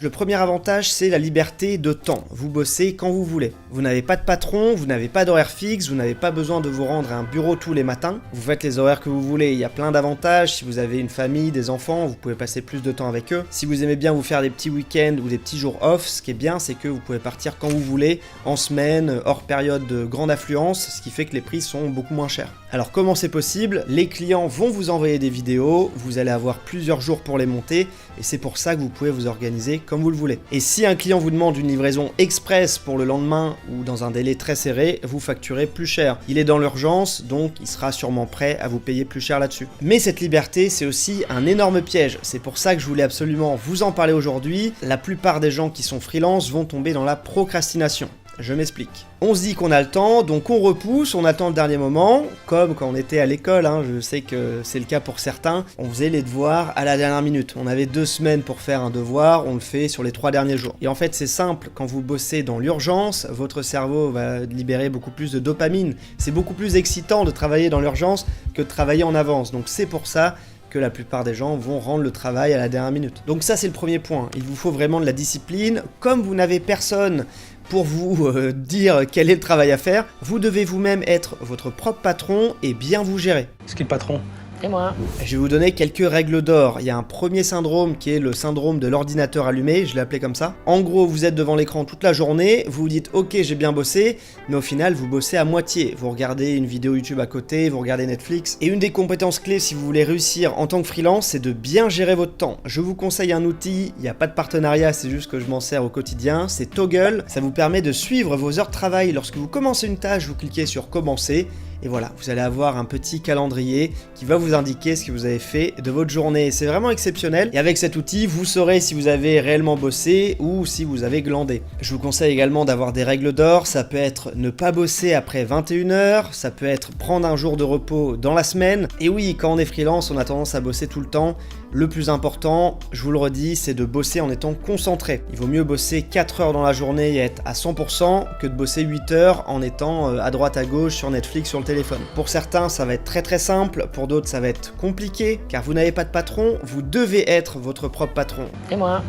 Le premier avantage, c'est la liberté de temps. Vous bossez quand vous voulez. Vous n'avez pas de patron, vous n'avez pas d'horaire fixe, vous n'avez pas besoin de vous rendre à un bureau tous les matins. Vous faites les horaires que vous voulez. Il y a plein d'avantages. Si vous avez une famille, des enfants, vous pouvez passer plus de temps avec eux. Si vous aimez bien vous faire des petits week-ends ou des petits jours off, ce qui est bien, c'est que vous pouvez partir quand vous voulez, en semaine, hors période de grande affluence, ce qui fait que les prix sont beaucoup moins chers. Alors comment c'est possible? Les clients vont vous envoyer des vidéos, vous allez avoir plusieurs jours pour les monter, et c'est pour ça que vous pouvez vous organiser comme vous le voulez. Et si un client vous demande une livraison express pour le lendemain ou dans un délai très serré, vous facturez plus cher. Il est dans l'urgence, donc il sera sûrement prêt à vous payer plus cher là-dessus. Mais cette liberté, c'est aussi un énorme piège. C'est pour ça que je voulais absolument vous en parler aujourd'hui. La plupart des gens qui sont freelance vont tomber dans la procrastination. Je m'explique. On se dit qu'on a le temps, donc on repousse, on attend le dernier moment, comme quand on était à l'école, je sais que c'est le cas pour certains, on faisait les devoirs à la dernière minute. On avait 2 semaines pour faire un devoir, on le fait sur les 3 derniers jours. Et en fait c'est simple, quand vous bossez dans l'urgence, votre cerveau va libérer beaucoup plus de dopamine. C'est beaucoup plus excitant de travailler dans l'urgence que de travailler en avance, donc c'est pour ça que la plupart des gens vont rendre le travail à la dernière minute. Donc ça c'est le premier point, il vous faut vraiment de la discipline. Comme vous n'avez personne pour vous dire quel est le travail à faire, vous devez vous-même être votre propre patron et bien vous gérer. C'est qui le patron? Et moi. Je vais vous donner quelques règles d'or. Il y a un premier syndrome qui est le syndrome de l'ordinateur allumé, je l'ai appelé comme ça. En gros, vous êtes devant l'écran toute la journée, vous vous dites ok j'ai bien bossé, mais au final vous bossez à moitié. Vous regardez une vidéo YouTube à côté, vous regardez Netflix. Et une des compétences clés si vous voulez réussir en tant que freelance, c'est de bien gérer votre temps. Je vous conseille un outil, il n'y a pas de partenariat, c'est juste que je m'en sers au quotidien, c'est Toggl. Ça vous permet de suivre vos heures de travail. Lorsque vous commencez une tâche, vous cliquez sur commencer. Et voilà, vous allez avoir un petit calendrier qui va vous indiquer ce que vous avez fait de votre journée. C'est vraiment exceptionnel. Et avec cet outil, vous saurez si vous avez réellement bossé ou si vous avez glandé. Je vous conseille également d'avoir des règles d'or. Ça peut être ne pas bosser après 21h. Ça peut être prendre un jour de repos dans la semaine. Et oui, quand on est freelance, on a tendance à bosser tout le temps. Le plus important, je vous le redis, c'est de bosser en étant concentré. Il vaut mieux bosser 4 heures dans la journée et être à 100% que de bosser 8 heures en étant à droite à gauche sur Netflix, sur le téléphone. Pour certains, ça va être très simple, pour d'autres, ça va être compliqué, car vous n'avez pas de patron, vous devez être votre propre patron. Et moi.